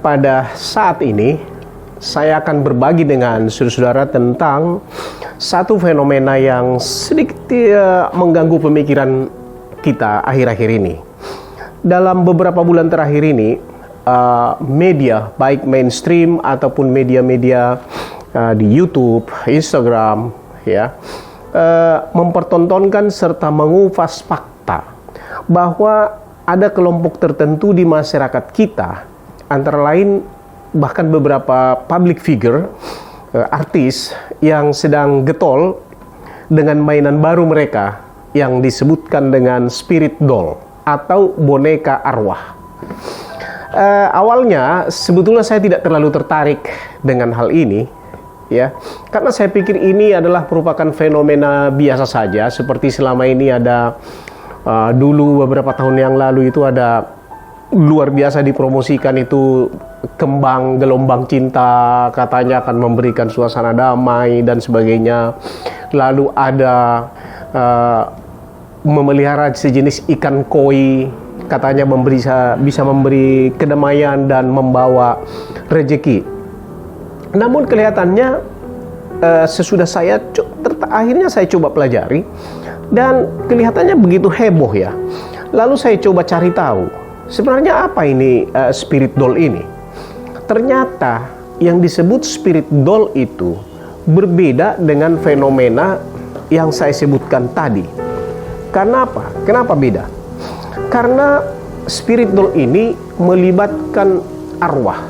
pada saat ini saya akan berbagi dengan saudara-saudara tentang satu fenomena yang sedikit mengganggu pemikiran kita akhir-akhir ini. Dalam beberapa bulan terakhir ini, media baik mainstream ataupun media-media di YouTube, Instagram, ya, mempertontonkan serta mengupas fakta bahwa ada kelompok tertentu di masyarakat kita, antara lain bahkan beberapa public figure, artis yang sedang getol dengan mainan baru mereka yang disebutkan dengan spirit doll atau boneka arwah. Awalnya sebetulnya saya tidak terlalu tertarik dengan hal ini, ya, karena saya pikir ini adalah merupakan fenomena biasa saja, seperti selama ini ada dulu beberapa tahun yang lalu itu ada luar biasa dipromosikan itu kembang gelombang cinta, katanya akan memberikan suasana damai dan sebagainya. Lalu ada memelihara sejenis ikan koi, katanya bisa memberi kedamaian dan membawa rezeki. Namun kelihatannya sesudah akhirnya saya coba pelajari dan kelihatannya begitu heboh ya. Lalu saya coba cari tahu sebenarnya apa ini spirit doll ini. Ternyata yang disebut spirit doll itu berbeda dengan fenomena yang saya sebutkan tadi. Karena apa? Kenapa beda? Karena spirit doll ini melibatkan arwah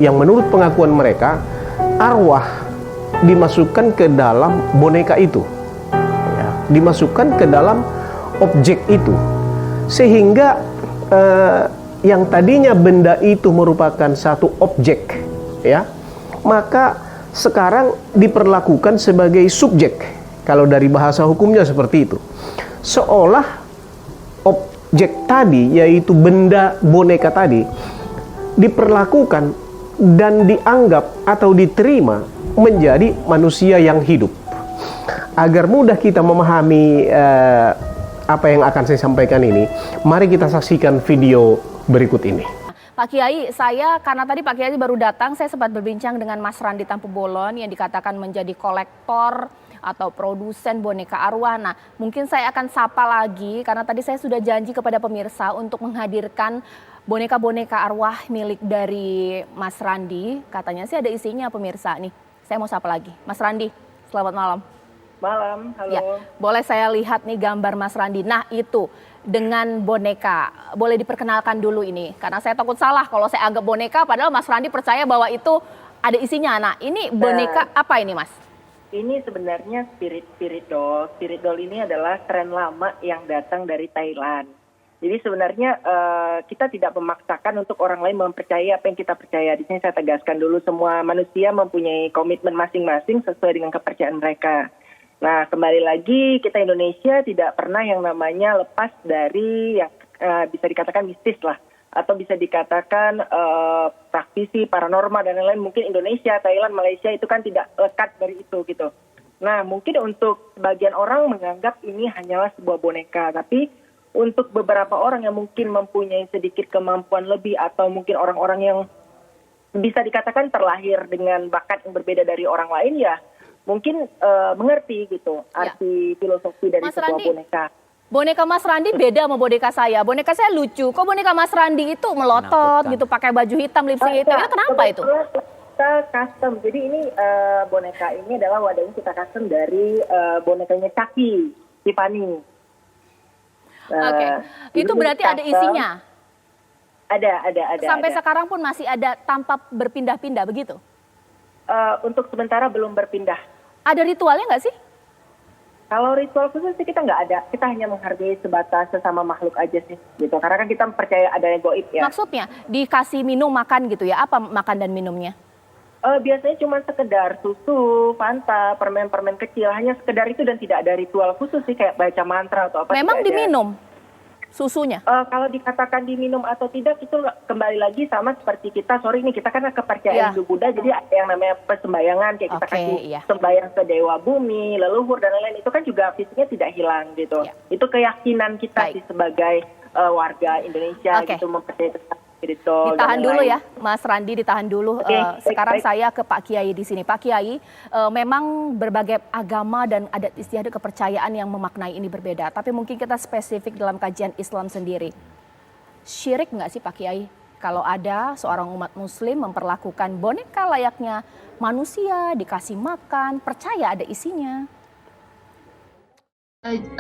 yang menurut pengakuan mereka arwah dimasukkan ke dalam boneka itu, ya, dimasukkan ke dalam objek itu, sehingga yang tadinya benda itu merupakan satu objek, ya, maka sekarang diperlakukan sebagai subjek. Kalau dari bahasa hukumnya seperti itu, seolah objek tadi, yaitu benda boneka tadi, diperlakukan dan dianggap atau diterima menjadi manusia yang hidup. Agar mudah kita memahami apa yang akan saya sampaikan ini, mari kita saksikan video berikut ini. Pak Kiai, karena tadi Pak Kiai baru datang, saya sempat berbincang dengan Mas Randi Tampubolon yang dikatakan menjadi kolektor atau produsen boneka arwah. Nah, mungkin saya akan sapa lagi karena tadi saya sudah janji kepada pemirsa untuk menghadirkan boneka-boneka arwah milik dari Mas Randi. Katanya sih ada isinya pemirsa nih. Saya mau sapa lagi. Mas Randi, selamat malam. Malam, halo. Ya, boleh saya lihat nih gambar Mas Randi. Nah, itu dengan boneka. Boleh diperkenalkan dulu ini. Karena saya takut salah kalau saya anggap boneka padahal Mas Randi percaya bahwa itu ada isinya. Nah, ini boneka apa ini, Mas? Ini sebenarnya spirit doll. Spirit doll ini adalah tren lama yang datang dari Thailand. Jadi sebenarnya kita tidak memaksakan untuk orang lain mempercayai apa yang kita percaya. Di sini saya tegaskan dulu, semua manusia mempunyai komitmen masing-masing sesuai dengan kepercayaan mereka. Nah, kembali lagi kita Indonesia tidak pernah yang namanya lepas dari yang bisa dikatakan mistis lah. Atau bisa dikatakan praktisi, paranormal dan lain-lain. Mungkin Indonesia, Thailand, Malaysia itu kan tidak lekat dari itu gitu. Nah, mungkin untuk sebagian orang menganggap ini hanyalah sebuah boneka. Tapi untuk beberapa orang yang mungkin mempunyai sedikit kemampuan lebih atau mungkin orang-orang yang bisa dikatakan terlahir dengan bakat yang berbeda dari orang lain ya, mungkin mengerti gitu arti filosofi dari sebuah boneka. Boneka Mas Randi beda sama boneka saya. Boneka saya lucu. Kok boneka Mas Randi itu melotot gitu, pakai baju hitam, lipstick itu kenapa itu? Kita custom. Jadi ini boneka ini adalah wadahnya kita custom dari bonekanya Chucky, Tiffany. Oke. Itu berarti ada isinya? Ada. Sampai sekarang pun masih ada tanpa berpindah-pindah begitu? Untuk sementara belum berpindah. Ada ritualnya nggak sih? Kalau ritual khusus sih kita nggak ada. Kita hanya menghargai sebatas sesama makhluk aja sih. Gitu. Karena kan kita percaya adanya goib ya. Maksudnya dikasih minum, makan gitu ya? Apa makan dan minumnya? Biasanya cuma sekedar susu, Fanta, permen-permen kecil. Hanya sekedar itu dan tidak ada ritual khusus sih. Kayak baca mantra atau apa. Memang diminum susunya? Kalau dikatakan diminum atau tidak itu kembali lagi sama seperti kita. Sorry nih, kita kan kepercayaan Hindu Buddha, jadi ada yang namanya persembahyangan kayak kita kasih sembahyang ke dewa bumi, leluhur dan lain-lain, itu kan juga fisiknya tidak hilang gitu. Itu keyakinan kita sih sebagai warga Indonesia gitu mempercayai. spirit doll. Ditahan dan dulu lain-lain. ya, Mas Randi, ditahan dulu. Oke, Sekarang baik. saya ke Pak Kiai di sini. Pak Kiai, memang berbagai agama dan adat istiadat kepercayaan yang memaknai ini berbeda. Tapi mungkin kita spesifik dalam kajian Islam sendiri. Syirik nggak sih Pak Kiai? Kalau ada seorang umat muslim memperlakukan boneka layaknya manusia, dikasih makan, percaya ada isinya.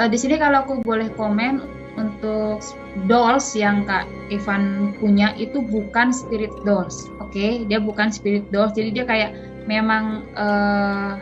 Di sini kalau aku boleh komen, untuk dolls yang Kak Ivan punya itu bukan spirit dolls, oke? Dia bukan spirit dolls, jadi dia kayak memang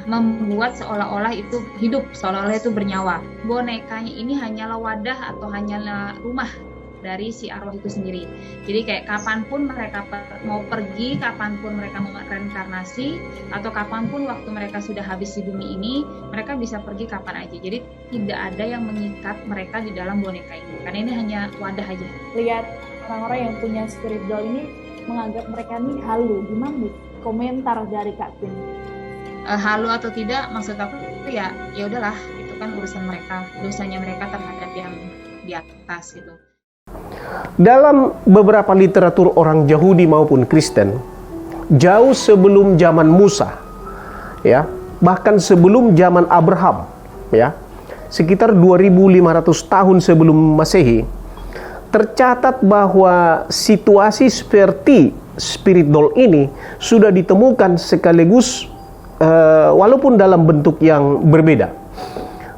membuat seolah-olah itu hidup, seolah-olah itu bernyawa. Bonekanya ini hanyalah wadah atau hanyalah rumah dari si arwah itu sendiri. Jadi kayak kapanpun mereka mau pergi, kapanpun mereka mau reinkarnasi, atau kapanpun waktu mereka sudah habis di bumi ini, mereka bisa pergi kapan aja. Jadi tidak ada yang mengikat mereka di dalam boneka ini, karena ini hanya wadah aja. Lihat orang-orang yang punya spirit doll ini menganggap mereka ini halu. Gimana nih komentar dari Kak Queen? Halu atau tidak, maksud aku ya udahlah, itu kan urusan mereka, dosanya mereka terhadap yang di atas gitu. Dalam beberapa literatur orang Yahudi maupun Kristen, jauh sebelum zaman Musa, ya, bahkan sebelum zaman Abraham, ya, sekitar 2500 tahun sebelum Masehi, tercatat bahwa situasi seperti spirit doll ini sudah ditemukan sekaligus walaupun dalam bentuk yang berbeda.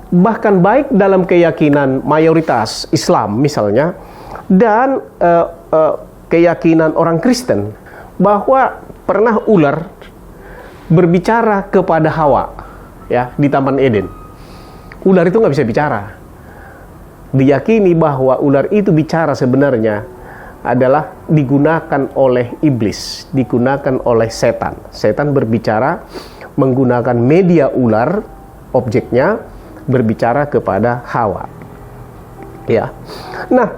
Bahkan baik dalam keyakinan mayoritas Islam misalnya, dan keyakinan orang Kristen bahwa pernah ular berbicara kepada Hawa, ya, di Taman Eden. Ular itu nggak bisa bicara. Diyakini bahwa ular itu bicara sebenarnya adalah digunakan oleh iblis, digunakan oleh setan. Setan berbicara menggunakan media ular, objeknya berbicara kepada Hawa. Ya, nah.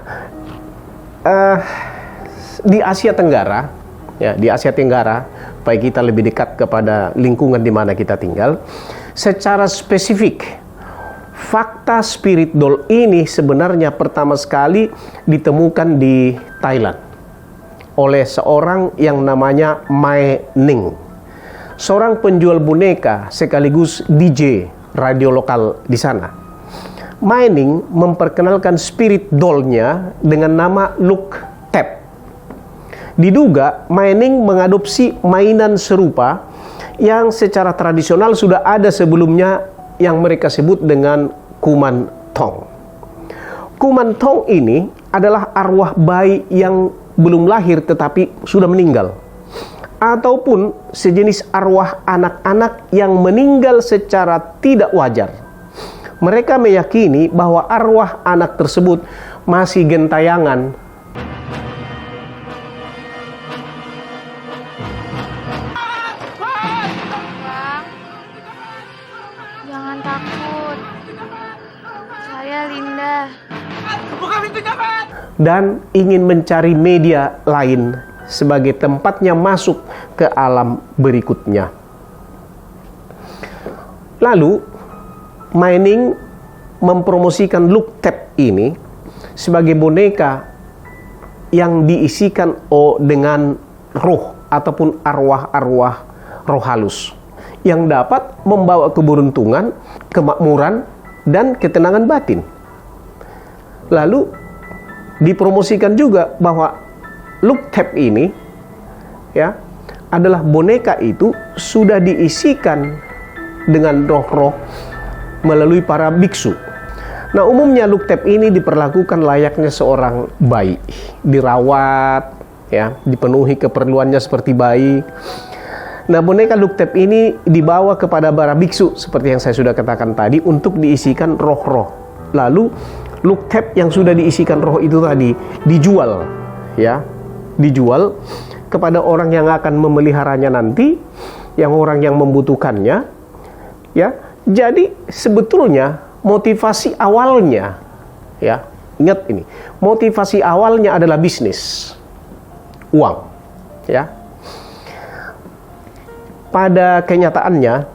Di Asia Tenggara, ya, di Asia Tenggara, supaya kita lebih dekat kepada lingkungan di mana kita tinggal, secara spesifik, fakta spirit doll ini sebenarnya pertama sekali ditemukan di Thailand oleh seorang yang namanya Mae Ning, seorang penjual boneka sekaligus DJ radio lokal di sana. Mae Ning memperkenalkan spirit doll-nya dengan nama Look Tap. Diduga Mae Ning mengadopsi mainan serupa yang secara tradisional sudah ada sebelumnya yang mereka sebut dengan Kuman Tong. Kuman Tong ini adalah arwah bayi yang belum lahir tetapi sudah meninggal, ataupun sejenis arwah anak-anak yang meninggal secara tidak wajar. Mereka meyakini bahwa arwah anak tersebut masih gentayangan. Bang, jangan takut. Saya Linda. Dan ingin mencari media lain sebagai tempatnya masuk ke alam berikutnya. Lalu Mae Ning mempromosikan Look Tap ini sebagai boneka yang diisikan dengan roh ataupun arwah-arwah roh halus yang dapat membawa keberuntungan, kemakmuran, dan ketenangan batin. Lalu dipromosikan juga bahwa Look Tap ini, ya, adalah boneka itu sudah diisikan dengan roh-roh melalui para biksu. Nah, umumnya Look Tap ini diperlakukan layaknya seorang bayi, dirawat, ya, dipenuhi keperluannya seperti bayi. Nah, boneka Look Tap ini dibawa kepada para biksu seperti yang saya sudah katakan tadi untuk diisikan roh-roh. Lalu Look Tap yang sudah diisikan roh itu tadi dijual, ya, dijual kepada orang yang akan memeliharanya nanti, yang orang yang membutuhkannya, ya. Jadi sebetulnya motivasi awalnya, ya, ingat ini, motivasi awalnya adalah bisnis, uang, ya. Pada kenyataannya,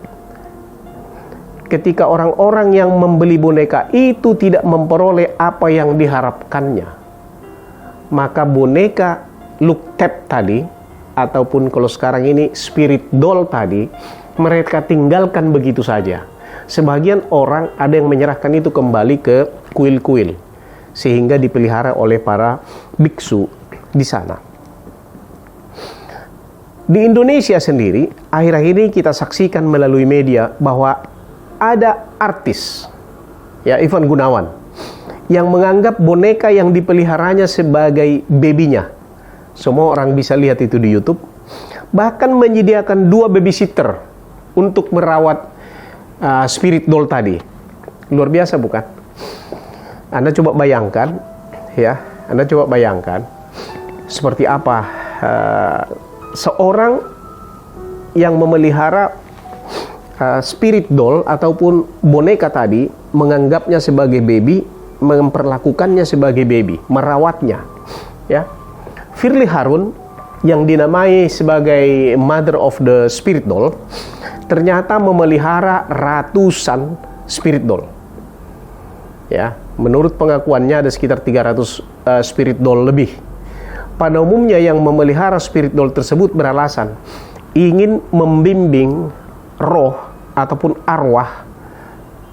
ketika orang-orang yang membeli boneka itu tidak memperoleh apa yang diharapkannya, maka boneka look tap tadi, ataupun kalau sekarang ini spirit doll tadi, mereka tinggalkan begitu saja. Sebagian orang ada yang menyerahkan itu kembali ke kuil-kuil, sehingga dipelihara oleh para biksu di sana. Di Indonesia sendiri, akhir-akhir ini kita saksikan melalui media bahwa ada artis, ya Ivan Gunawan, yang menganggap boneka yang dipeliharanya sebagai babynya. Semua orang bisa lihat itu di YouTube. Bahkan menyediakan 2 babysitter untuk merawat spirit doll tadi. Luar biasa bukan? Anda coba bayangkan, ya, Anda coba bayangkan seperti apa seorang yang memelihara spirit doll ataupun boneka tadi, menganggapnya sebagai baby, memperlakukannya sebagai baby, merawatnya, ya. Firly Harun yang dinamai sebagai mother of the spirit doll ternyata memelihara ratusan spirit doll, ya. Menurut pengakuannya ada sekitar 300 spirit doll lebih. Pada umumnya yang memelihara spirit doll tersebut beralasan ingin membimbing roh ataupun arwah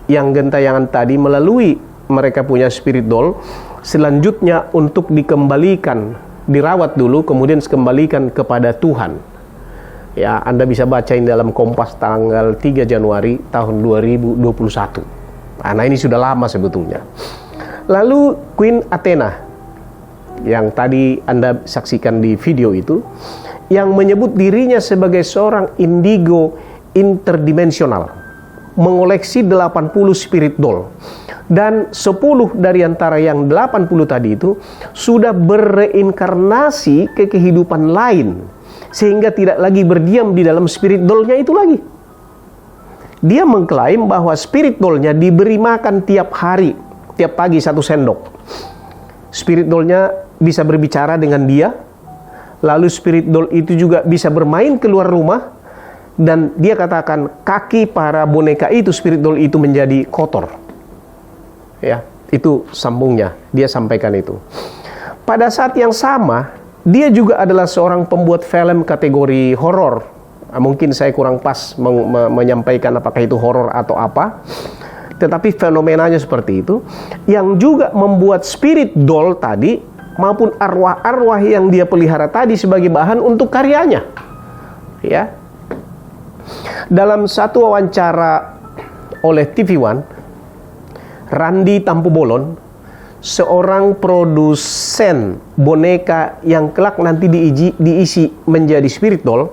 yang gentayangan tadi melalui mereka punya spirit doll, selanjutnya untuk dikembalikan, dirawat dulu, kemudian dikembalikan kepada Tuhan. Ya, Anda bisa bacain dalam Kompas tanggal 3 Januari tahun 2021. Nah, ini sudah lama sebetulnya. Lalu Queen Athena yang tadi Anda saksikan di video itu, yang menyebut dirinya sebagai seorang indigo interdimensional, mengoleksi 80 spirit doll, dan 10 dari antara yang 80 tadi itu sudah berreinkarnasi ke kehidupan lain, sehingga tidak lagi berdiam di dalam spirit dollnya itu lagi. Dia mengklaim bahwa spirit dollnya diberi makan tiap hari, tiap pagi 1 sendok. Spirit dollnya bisa berbicara dengan dia, lalu spirit doll itu juga bisa bermain keluar rumah, dan dia katakan kaki para boneka itu, spirit doll itu menjadi kotor. Ya, itu sambungnya, dia sampaikan itu. Pada saat yang sama, dia juga adalah seorang pembuat film kategori horor. Mungkin saya kurang pas menyampaikan apakah itu horor atau apa, tetapi fenomenanya seperti itu, yang juga membuat spirit doll tadi maupun arwah-arwah yang dia pelihara tadi sebagai bahan untuk karyanya. Ya. Dalam satu wawancara oleh TV One, Randy Tampubolon, seorang produsen boneka yang kelak nanti diisi menjadi spirit doll,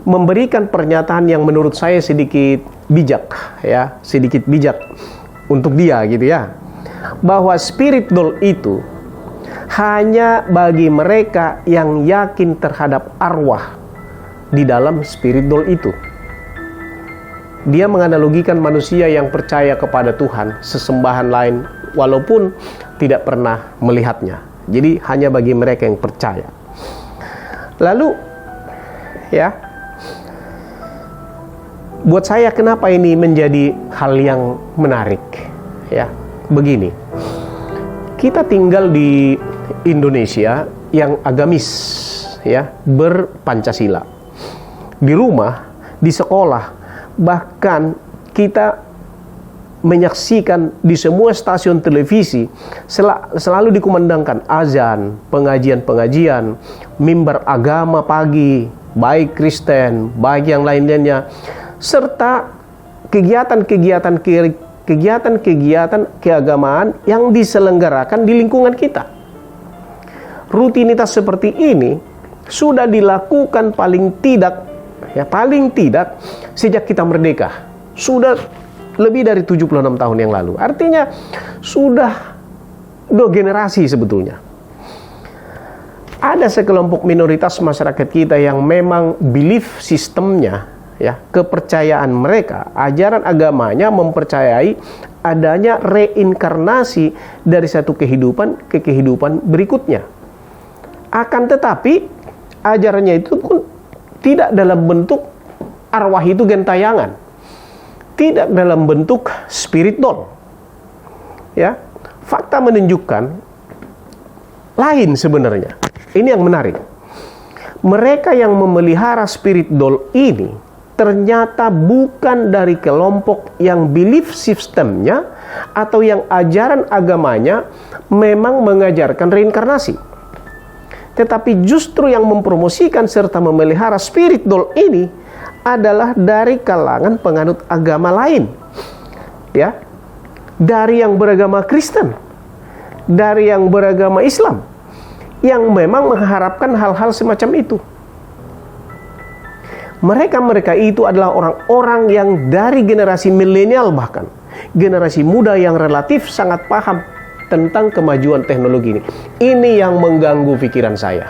memberikan pernyataan yang menurut saya sedikit bijak, ya, sedikit bijak untuk dia gitu ya, bahwa spirit doll itu hanya bagi mereka yang yakin terhadap arwah di dalam spirit doll itu. Dia menganalogikan manusia yang percaya kepada Tuhan, sesembahan lain, walaupun tidak pernah melihatnya. Jadi hanya bagi mereka yang percaya. Lalu, ya, buat saya kenapa ini menjadi hal yang menarik? Ya, begini. Kita tinggal di Indonesia yang agamis, ya, berpancasila. Di rumah, di sekolah, bahkan kita menyaksikan di semua stasiun televisi selalu dikumandangkan azan, pengajian-pengajian, mimbar agama pagi, baik Kristen, baik yang lain-lainnya, serta kegiatan-kegiatan keagamaan yang diselenggarakan di lingkungan kita. Rutinitas seperti ini sudah dilakukan paling tidak sejak kita merdeka. Sudah lebih dari 76 tahun yang lalu. Artinya sudah 2 generasi sebetulnya. Ada sekelompok minoritas masyarakat kita yang memang belief sistemnya, ya, kepercayaan mereka, ajaran agamanya mempercayai adanya reinkarnasi dari satu kehidupan ke kehidupan berikutnya. Akan tetapi ajarannya itu pun tidak dalam bentuk arwah itu gentayangan, tidak dalam bentuk spirit doll. Ya, fakta menunjukkan lain sebenarnya. Ini yang menarik. mereka yang memelihara spirit doll ini ternyata bukan dari kelompok yang belief sistemnya atau yang ajaran agamanya memang mengajarkan reinkarnasi. Tetapi justru yang mempromosikan serta memelihara spirit doll ini adalah dari kalangan penganut agama lain. Ya. Dari yang beragama Kristen, dari yang beragama Islam, yang memang mengharapkan hal-hal semacam itu. Mereka itu adalah orang-orang yang dari generasi milenial, bahkan generasi muda yang relatif sangat paham tentang kemajuan teknologi ini. Ini yang mengganggu pikiran saya,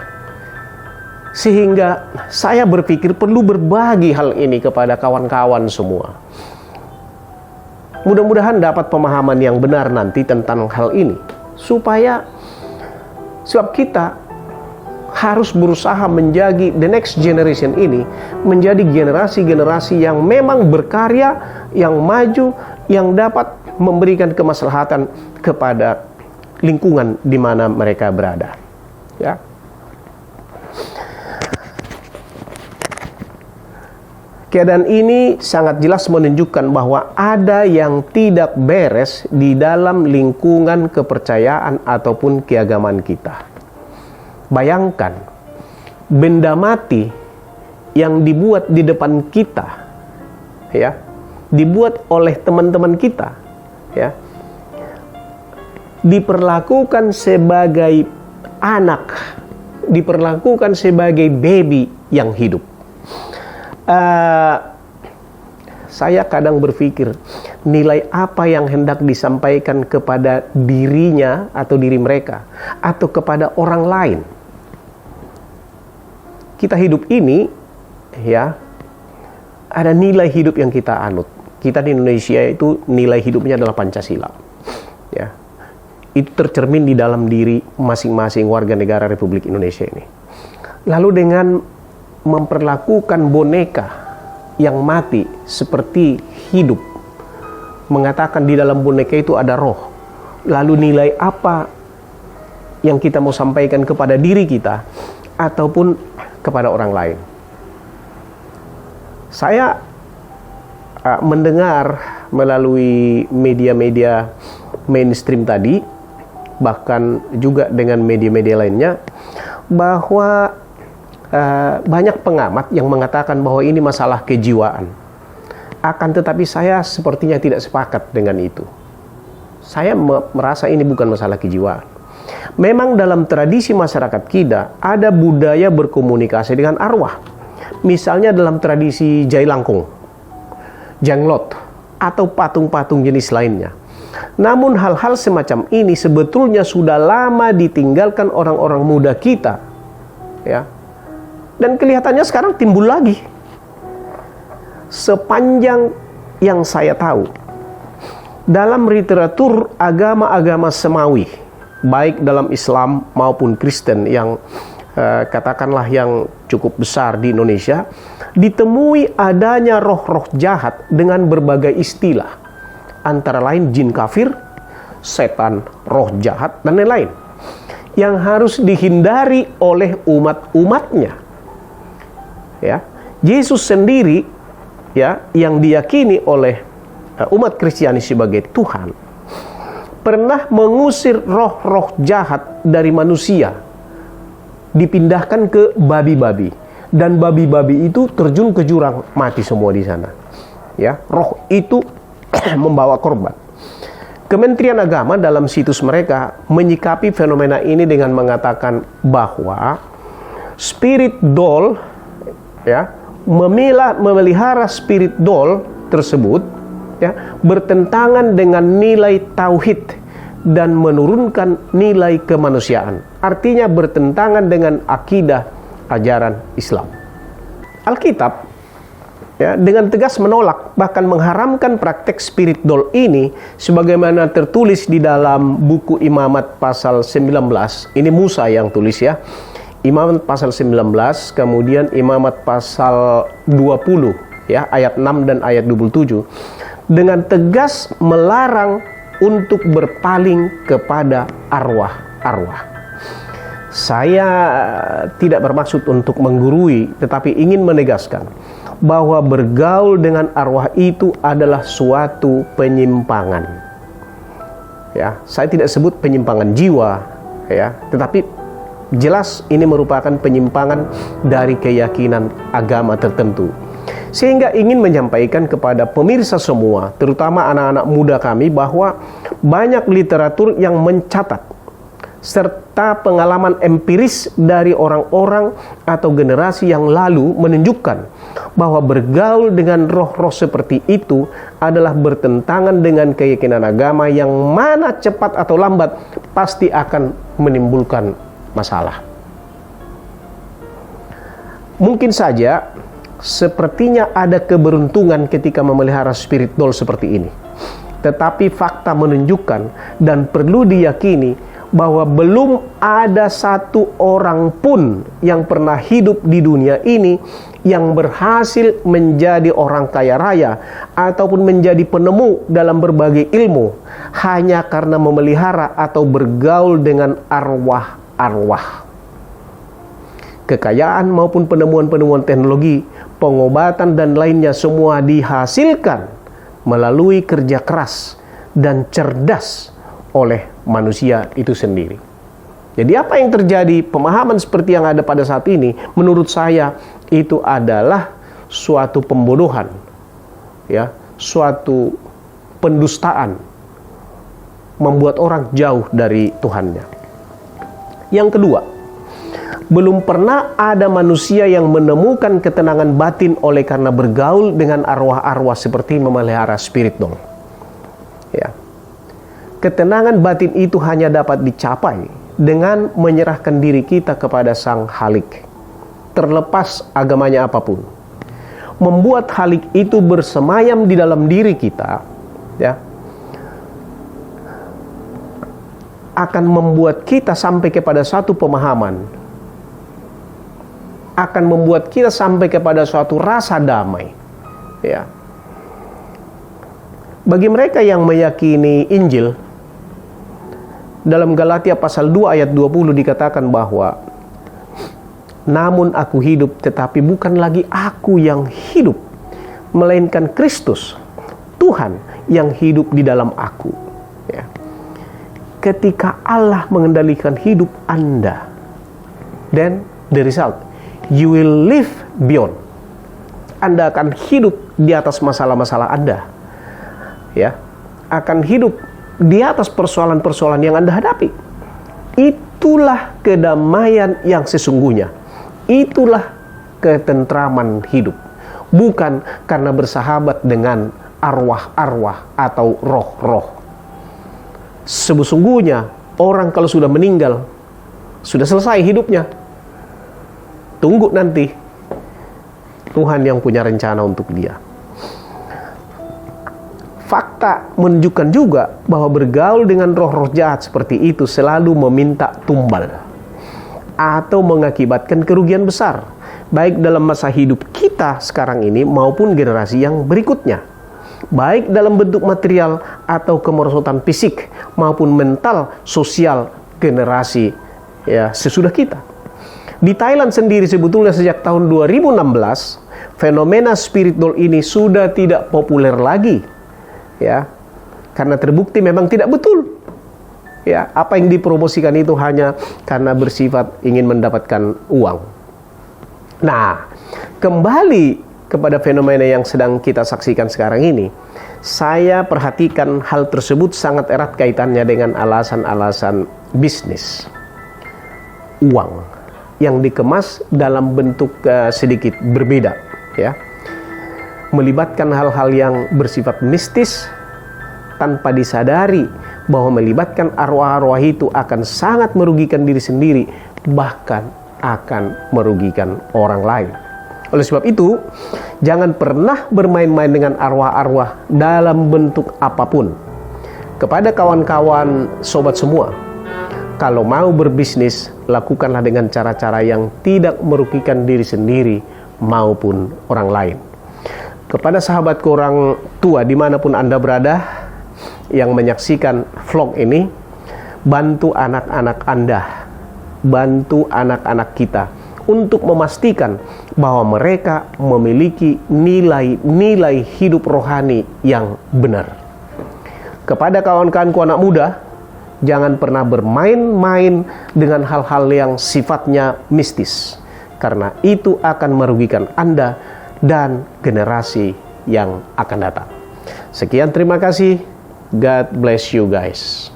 sehingga saya berpikir perlu berbagi hal ini kepada kawan-kawan semua. Mudah-mudahan dapat pemahaman yang benar nanti tentang hal ini, sebab kita harus berusaha menjadi the next generation ini menjadi generasi-generasi yang memang berkarya, yang maju, yang dapat memberikan kemaslahatan kepada lingkungan di mana mereka berada. Ya. Keadaan ini sangat jelas menunjukkan bahwa ada yang tidak beres di dalam lingkungan kepercayaan ataupun keagamaan kita. Bayangkan, benda mati yang dibuat di depan kita, ya, dibuat oleh teman-teman kita, ya, diperlakukan sebagai anak, diperlakukan sebagai baby yang hidup. Saya kadang berpikir, nilai apa yang hendak disampaikan kepada dirinya atau diri mereka atau kepada orang lain. Kita hidup ini, ya, ada nilai hidup yang kita anut. Kita di Indonesia itu nilai hidupnya adalah Pancasila, ya. Itu tercermin di dalam diri masing-masing warga negara Republik Indonesia ini. Lalu dengan memperlakukan boneka yang mati seperti hidup, mengatakan di dalam boneka itu ada roh, lalu nilai apa yang kita mau sampaikan kepada diri kita ataupun kepada orang lain. Saya mendengar melalui media-media mainstream tadi, bahkan juga dengan media-media lainnya, bahwa banyak pengamat yang mengatakan bahwa ini masalah kejiwaan. Akan tetapi saya sepertinya tidak sepakat dengan itu. Saya merasa ini bukan masalah kejiwaan. Memang dalam tradisi masyarakat kita ada budaya berkomunikasi dengan arwah. Misalnya dalam tradisi Jailangkung, Jenglot, atau patung-patung jenis lainnya. Namun hal-hal semacam ini sebetulnya sudah lama ditinggalkan orang-orang muda kita, ya. Dan kelihatannya sekarang timbul lagi. Sepanjang yang saya tahu, dalam literatur agama-agama semawi, baik dalam Islam maupun Kristen yang katakanlah yang cukup besar di Indonesia, ditemui adanya roh-roh jahat dengan berbagai istilah. Antara lain jin kafir, setan, roh jahat, dan lain-lain. Yang harus dihindari oleh umat-umatnya. Ya, Yesus sendiri, ya, yang diyakini oleh umat Kristiani sebagai Tuhan, pernah mengusir roh-roh jahat dari manusia, dipindahkan ke babi-babi, dan babi-babi itu terjun ke jurang, mati semua di sana. Ya, roh itu membawa korban. Kementerian Agama dalam situs mereka menyikapi fenomena ini dengan mengatakan bahwa spirit doll, ya, memelihara spirit doll tersebut, ya, bertentangan dengan nilai tauhid dan menurunkan nilai kemanusiaan. Artinya bertentangan dengan akidah ajaran Islam. Alkitab, ya, dengan tegas menolak bahkan mengharamkan praktek spirit doll ini sebagaimana tertulis di dalam buku Imamat pasal 19. Ini Musa yang tulis, ya. Imamat pasal 19, kemudian Imamat pasal 20, ya, ayat 6 dan ayat 27, dengan tegas melarang untuk berpaling kepada arwah-arwah. Saya tidak bermaksud untuk menggurui, tetapi ingin menegaskan bahwa bergaul dengan arwah itu adalah suatu penyimpangan. Ya, saya tidak sebut penyimpangan jiwa, ya, tetapi jelas ini merupakan penyimpangan dari keyakinan agama tertentu. Sehingga ingin menyampaikan kepada pemirsa semua, terutama anak-anak muda kami, bahwa banyak literatur yang mencatat serta pengalaman empiris dari orang-orang atau generasi yang lalu menunjukkan bahwa bergaul dengan roh-roh seperti itu adalah bertentangan dengan keyakinan agama yang mana cepat atau lambat pasti akan menimbulkan masalah. Mungkin saja sepertinya ada keberuntungan ketika memelihara spirit doll seperti ini. Tetapi fakta menunjukkan dan perlu diyakini bahwa belum ada satu orang pun yang pernah hidup di dunia ini yang berhasil menjadi orang kaya raya ataupun menjadi penemu dalam berbagai ilmu hanya karena memelihara atau bergaul dengan arwah-arwah. Kekayaan maupun penemuan-penemuan teknologi, pengobatan dan lainnya semua dihasilkan melalui kerja keras dan cerdas oleh manusia itu sendiri. Jadi apa yang terjadi, pemahaman seperti yang ada pada saat ini, menurut saya itu adalah suatu pembodohan, ya, suatu pendustaan, membuat orang jauh dari Tuhannya. Yang kedua, belum pernah ada manusia yang menemukan ketenangan batin oleh karena bergaul dengan arwah-arwah seperti memelihara spirit doll. Ya. Ketenangan batin itu hanya dapat dicapai dengan menyerahkan diri kita kepada Sang Halik, terlepas agamanya apapun. Membuat Halik itu bersemayam di dalam diri kita, ya, akan membuat kita sampai kepada satu pemahaman, akan membuat kita sampai kepada suatu rasa damai, ya. Bagi mereka yang meyakini Injil, dalam Galatia pasal 2 ayat 20 dikatakan bahwa namun aku hidup, tetapi bukan lagi aku yang hidup, melainkan Kristus Tuhan yang hidup di dalam aku, ya. Ketika Allah mengendalikan hidup Anda, then the result, you will live beyond. Anda akan hidup di atas masalah-masalah Anda, ya, akan hidup di atas persoalan-persoalan yang Anda hadapi. Itulah kedamaian yang sesungguhnya. Itulah ketentraman hidup. Bukan karena bersahabat dengan arwah-arwah atau roh-roh. Sesungguhnya orang kalau sudah meninggal, sudah selesai hidupnya. Tunggu nanti Tuhan yang punya rencana untuk dia. Fakta menunjukkan juga bahwa bergaul dengan roh-roh jahat seperti itu selalu meminta tumbal atau mengakibatkan kerugian besar, baik dalam masa hidup kita sekarang ini maupun generasi yang berikutnya, baik dalam bentuk material atau kemerosotan fisik maupun mental sosial generasi, ya, sesudah kita. Di Thailand sendiri sebetulnya sejak tahun 2016 fenomena spirit doll ini sudah tidak populer lagi, ya, karena terbukti memang tidak betul, ya, apa yang dipromosikan itu hanya karena bersifat ingin mendapatkan uang. Nah, kembali kepada fenomena yang sedang kita saksikan sekarang ini, saya perhatikan hal tersebut sangat erat kaitannya dengan alasan-alasan bisnis, uang yang dikemas dalam bentuk sedikit berbeda, ya, melibatkan hal-hal yang bersifat mistis tanpa disadari bahwa melibatkan arwah-arwah itu akan sangat merugikan diri sendiri, bahkan akan merugikan orang lain. Oleh sebab itu, jangan pernah bermain-main dengan arwah-arwah dalam bentuk apapun. Kepada kawan-kawan sobat semua, kalau mau berbisnis, lakukanlah dengan cara-cara yang tidak merugikan diri sendiri maupun orang lain. Kepada sahabatku orang tua dimanapun Anda berada yang menyaksikan vlog ini, bantu anak-anak Anda bantu anak-anak kita untuk memastikan bahwa mereka memiliki nilai-nilai hidup rohani yang benar. Kepada kawan-kawanku anak muda, jangan pernah bermain-main dengan hal-hal yang sifatnya mistis, karena itu akan merugikan Anda dan generasi yang akan datang. Sekian, terima kasih. God bless you guys.